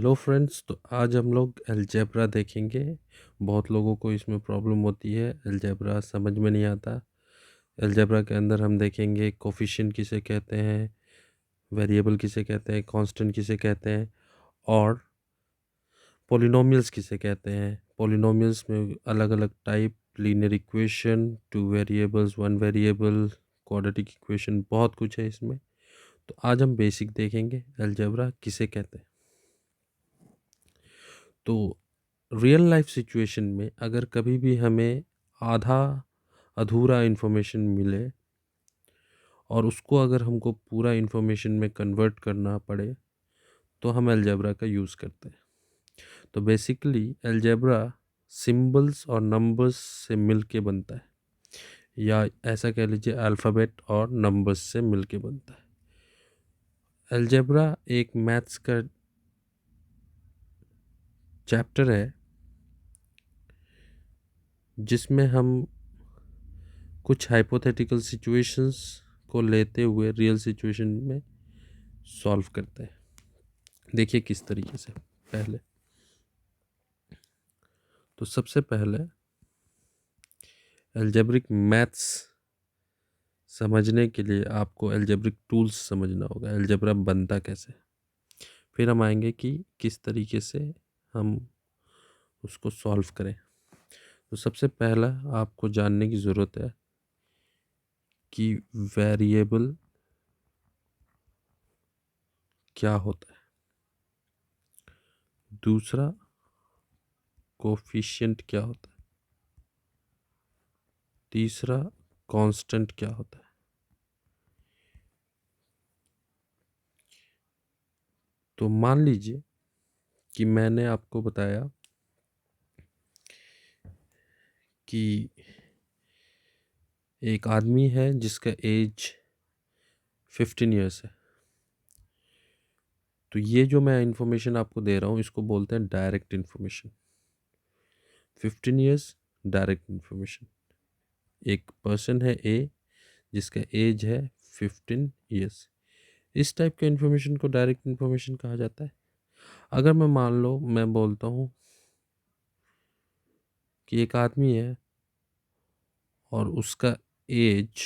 Hello friends, तो आज हम लोग अलजेब्रा देखेंगे। बहुत लोगों को इसमें प्रॉब्लम होती है, अलजेब्रा समझ में नहीं आता। अलजेब्रा के अंदर हम देखेंगे कोफिशिएंट किसे कहते हैं, वेरिएबल किसे कहते हैं, कांस्टेंट किसे कहते हैं और पॉलिनोमियल्स किसे कहते हैं। पॉलिनोमियल्स में अलग अलग type, linear equation, two variables, one variable, quadratic equation, बहुत कुछ है इसमें। तो आज हम बेसिक देखेंगे अलजेब्रा किसे कहते हैं। तो रियल लाइफ सिचुएशन में अगर कभी भी हमें आधा अधूरा इन्फॉर्मेशन मिले और उसको अगर हमको पूरा इन्फॉर्मेशन में कन्वर्ट करना पड़े तो हम अलजेब्रा का यूज़ करते हैं। तो बेसिकली अलजेब्रा सिंबल्स और नंबर्स से मिल के बनता है, या ऐसा कह लीजिए अल्फ़ाबेट और नंबर्स से मिल के बनता है। अलजेब्रा एक मैथ्स का चैप्टर है जिसमें हम कुछ हाइपोथेटिकल सिचुएशंस को लेते हुए रियल सिचुएशन में सॉल्व करते हैं। देखिए किस तरीके से। पहले तो सबसे पहले अलजेब्रिक मैथ्स समझने के लिए आपको अलजेब्रिक टूल्स समझना होगा, अलजेब्रा बनता कैसे। फिर हम आएंगे कि किस तरीके से हम उसको सॉल्व करें। तो सबसे पहला आपको जानने की ज़रूरत है कि वेरिएबल क्या होता है, दूसरा कोफिशिएंट क्या होता है, तीसरा कांस्टेंट क्या होता है। तो मान लीजिए कि मैंने आपको बताया कि एक आदमी है जिसका एज 15 ईयर्स है। तो ये जो मैं इन्फॉर्मेशन आपको दे रहा हूँ इसको बोलते हैं direct information. 15 years direct information. एक पर्सन है ए जिसका एज है 15 ईयर्स। इस टाइप के इन्फॉर्मेशन को डायरेक्ट इन्फॉर्मेशन कहा जाता है। अगर मैं मान लो मैं बोलता हूँ कि एक आदमी है और उसका एज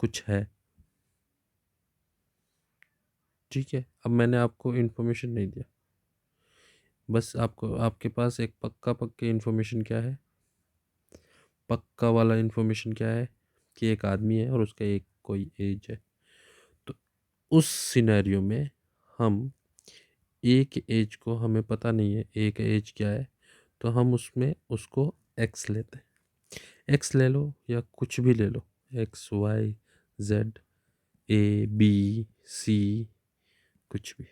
कुछ है, ठीक है। अब मैंने आपको इन्फॉर्मेशन नहीं दिया, बस आपको आपके पास एक पक्के इन्फॉर्मेशन क्या है, पक्का वाला इन्फॉर्मेशन क्या है कि एक आदमी है और उसका एक कोई एज है। तो उस सिनेरियो में हम एक एज को हमें पता नहीं है एक एज क्या है, तो हम उसमें उसको एक्स लेते हैं। एक्स ले लो या कुछ भी ले लो, X Y Z A B C, कुछ भी।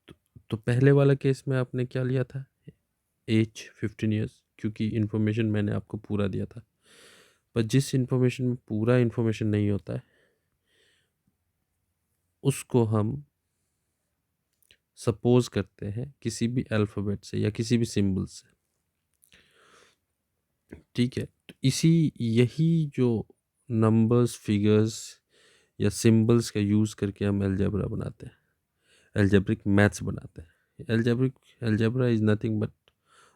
तो, तो पहले वाला केस में आपने क्या लिया था, एज 15 ईयर्स, क्योंकि इन्फॉर्मेशन मैंने आपको पूरा दिया था। पर जिस इन्फॉर्मेशन में पूरा इन्फॉर्मेशन नहीं होता है उसको हम सपोज करते हैं किसी भी अल्फ़ाबेट से या किसी भी सिंबल से, ठीक है। तो यही जो नंबर्स, फिगर्स या सिंबल्स का यूज़ करके हम अलजेब्रा बनाते हैं, अलजेब्रिक मैथ्स बनाते हैं। Algebra is nothing but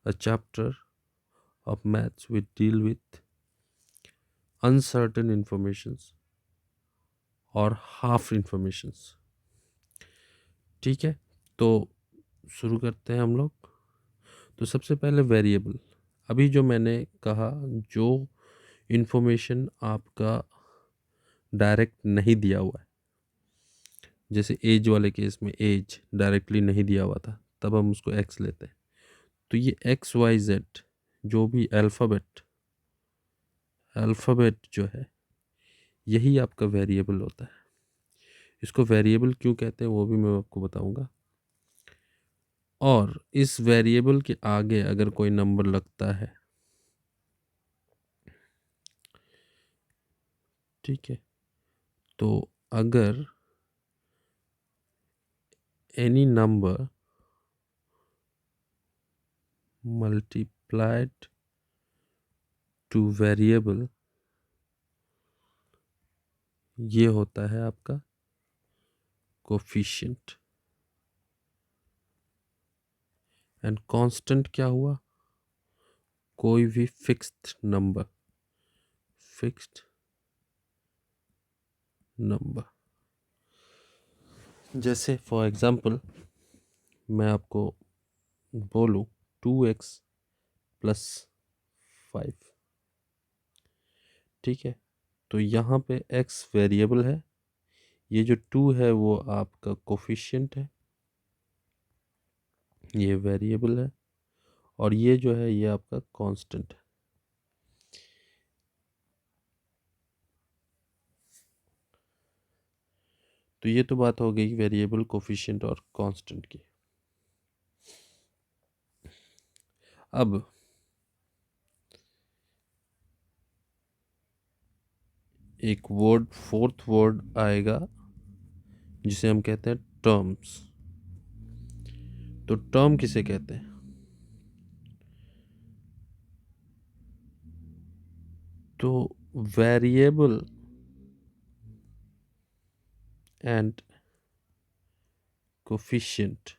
a chapter of maths which deal with uncertain informations और हाफ informations, ठीक है। तो शुरू करते हैं हम लोग। तो सबसे पहले वेरिएबल, अभी जो मैंने कहा, जो इन्फॉर्मेशन आपका डायरेक्ट नहीं दिया हुआ है, जैसे एज वाले केस में एज डायरेक्टली नहीं दिया हुआ था, तब हम उसको एक्स लेते हैं। तो ये एक्स वाई जेड जो भी अल्फ़ाबेट जो है यही आपका वेरिएबल होता है। इसको वेरिएबल क्यों कहते हैं वो भी मैं आपको बताऊंगा। और इस वेरिएबल के आगे अगर कोई नंबर लगता है, ठीक है, तो अगर any number multiplied two variable, ये होता है आपका कोफिशिएंट। एंड कांस्टेंट क्या हुआ? कोई भी फिक्स्ड नंबर, फिक्स्ड नंबर। जैसे फॉर एग्जांपल मैं आपको बोलूं 2x प्लस 5, ठीक है? तो यहाँ पे x वेरिएबल है, ये जो 2 है वो आपका कोफिशिएंट है, ये वेरिएबल है, और ये जो है ये आपका कांस्टेंट है। तो ये तो बात हो गई वेरिएबल, कोफिशिएंट और कांस्टेंट की। अब एक वर्ड, फोर्थ वर्ड आएगा जिसे हम कहते हैं टर्म्स। तो टर्म किसे कहते हैं? तो वेरिएबल एंड कोफिशिएंट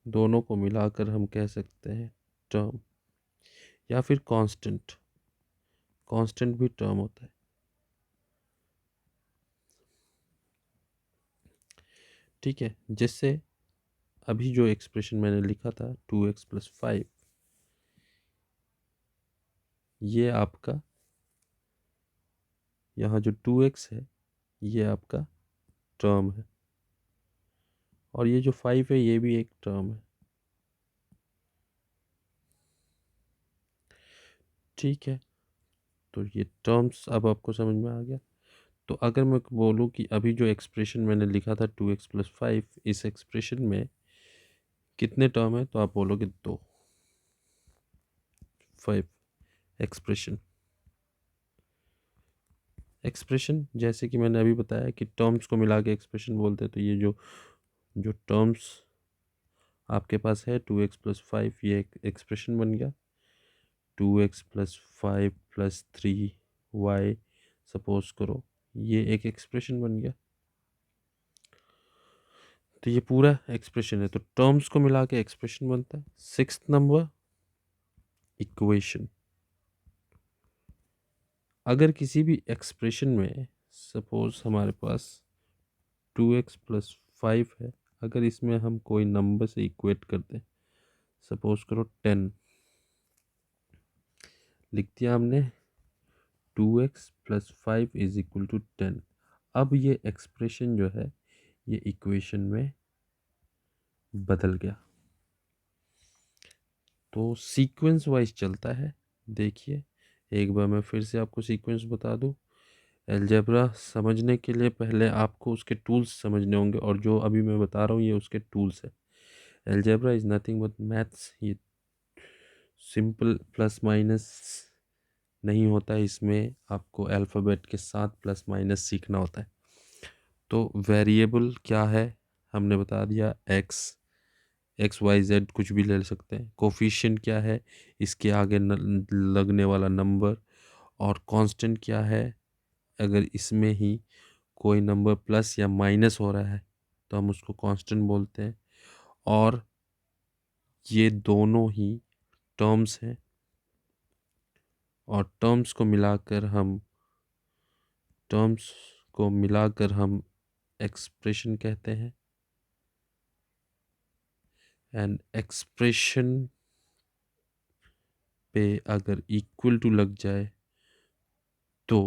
दोनों को मिलाकर हम कह सकते हैं टर्म, या फिर कांस्टेंट। कांस्टेंट भी टर्म होता है, ठीक है? जैसे अभी जो एक्सप्रेशन मैंने लिखा था 2x प्लस 5, ये आपका यहाँ जो 2x है ये आपका टर्म है, और ये जो 5 है ये भी एक टर्म है, ठीक है? तो ये टर्म्स अब आपको समझ में आ गया। तो अगर मैं बोलूँ कि अभी जो एक्सप्रेशन मैंने लिखा था 2x प्लस 5, इस एक्सप्रेशन में कितने टर्म है? तो आप बोलोगे 2, 5 एक्सप्रेशन। एक्सप्रेशन जैसे कि मैंने अभी बताया कि टर्म्स को मिला के एक्सप्रेशन बोलते हैं। तो ये जो जो टर्म्स आपके पास है 2x प्लस 5, ये एक एक्सप्रेशन बन गया। 2x plus 5 plus 3y suppose करो, ये एक एक्सप्रेशन बन गया। तो ये पूरा एक्सप्रेशन है, तो टर्म्स को मिला के एक्सप्रेशन बनता है। Sixth number, equation. अगर किसी भी एक्सप्रेशन में सपोज हमारे पास 2x प्लस 5 है, अगर इसमें हम कोई नंबर से इक्वेट कर दें, सपोज करो 10, लिख दिया हमने 2x plus 5 is equal to 10। अब ये एक्सप्रेशन जो है ये इक्वेशन में बदल गया। तो सीक्वेंस वाइज चलता है। देखिए एक बार मैं फिर से आपको सीक्वेंस बता दूं। अलजेब्रा समझने के लिए पहले आपको उसके टूल्स समझने होंगे, और जो अभी मैं बता रहा हूँ ये उसके टूल्स है। Algebra is nothing but maths. ये सिंपल प्लस माइनस नहीं होता है, इसमें आपको अल्फ़ाबेट के साथ प्लस माइनस सीखना होता है। तो वेरिएबल क्या है हमने बता दिया, एक्स वाई जेड कुछ भी ले सकते हैं। कोफिशिएंट क्या है, इसके आगे लगने वाला नंबर। और कांस्टेंट क्या है, अगर इसमें ही कोई नंबर प्लस या माइनस हो रहा है तो हम उसको कांस्टेंट बोलते हैं। और ये दोनों ही टर्म्स हैं, और टर्म्स को मिलाकर हम एक्सप्रेशन कहते हैं। एंड एक्सप्रेशन पे अगर इक्वल टू लग जाए तो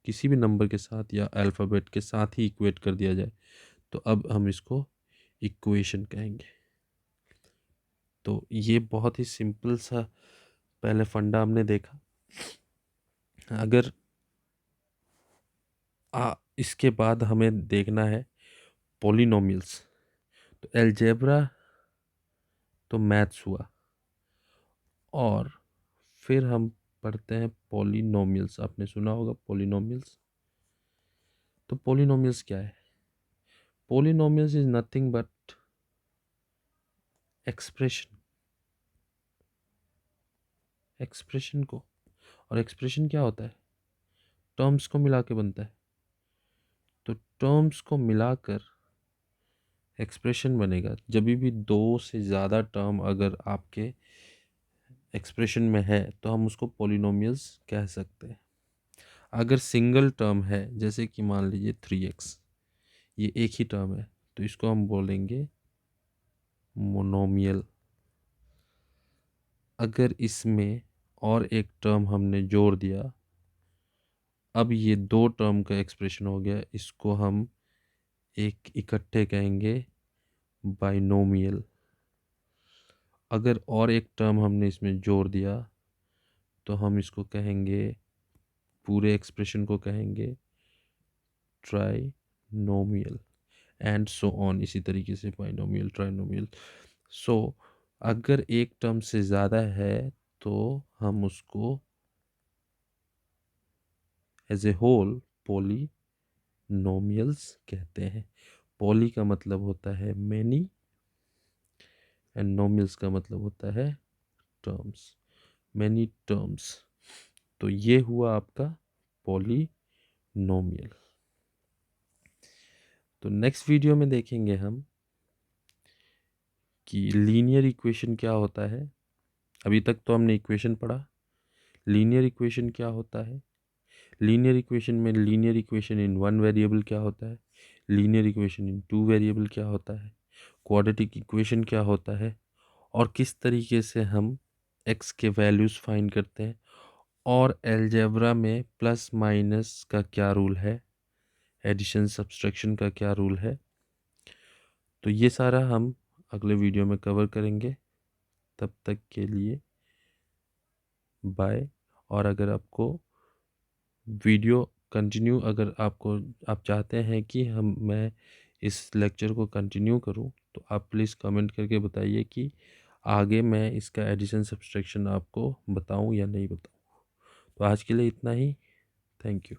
किसी भी नंबर के साथ या अल्फ़ाबेट के साथ ही इक्वेट कर दिया जाए तो अब हम इसको इक्वेशन कहेंगे। तो ये बहुत ही सिंपल सा पहले फंडा हमने देखा। अगर इसके बाद हमें देखना है पॉलिनोमियल्स। तो अलजेब्रा तो मैथ्स हुआ, और फिर हम पढ़ते हैं पॉलिनोमियल्स। आपने सुना होगा पॉलिनोमियल्स। तो पॉलिनोमियल्स क्या है? Polynomials is nothing but expression. Expression को, और एक्सप्रेशन क्या होता है? टर्म्स को मिला के बनता है। तो टर्म्स को मिलाकर एक्सप्रेशन बनेगा जब भी दो से ज़्यादा टर्म अगर आपके एक्सप्रेशन में है तो हम उसको पॉलिनोमियल्स कह सकते हैं। अगर सिंगल टर्म है, जैसे कि मान लीजिए 3x, ये एक ही टर्म है, तो इसको हम बोलेंगे मोनोमियल। अगर इसमें और एक टर्म हमने जोड़ दिया, अब ये दो टर्म का एक्सप्रेशन हो गया, इसको हम एक इकट्ठे कहेंगे बाइनोमियल। अगर और एक टर्म हमने इसमें जोड़ दिया तो हम इसको कहेंगे, पूरे एक्सप्रेशन को कहेंगे ट्राइनोमियल, एंड सो ऑन, इसी तरीके से बाइनोमियल, ट्राइनोमियल। सो अगर एक टर्म से ज़्यादा है तो हम उसको एज ए होल पॉलिनोमियल्स कहते हैं। पॉली का मतलब होता है मैनी एंड नोमियल्स का मतलब होता है टर्म्स, मैनी टर्म्स। तो ये हुआ आपका पॉलिनोमियल। तो नेक्स्ट वीडियो में देखेंगे हम कि लीनियर इक्वेशन क्या होता है। अभी तक तो हमने इक्वेशन पढ़ा, लीनियर इक्वेशन क्या होता है, लीनियर इक्वेशन में linear equation in one variable क्या होता है, linear equation in two variable क्या होता है, क्वाड्रेटिक इक्वेशन क्या होता है, और किस तरीके से हम x के वैल्यूज़ फाइंड करते हैं, और अलजेब्रा में प्लस माइनस का क्या रूल है, एडिशन सब्सट्रैक्शन का क्या रूल है। तो ये सारा हम अगले वीडियो में कवर करेंगे। तब तक के लिए बाय। और अगर आपको वीडियो कंटिन्यू, अगर आप चाहते हैं कि मैं इस लेक्चर को कंटिन्यू करूं, तो आप प्लीज़ कमेंट करके बताइए कि आगे मैं इसका एडिशन सब्सट्रैक्शन आपको बताऊं या नहीं बताऊं। तो आज के लिए इतना ही। Thank you.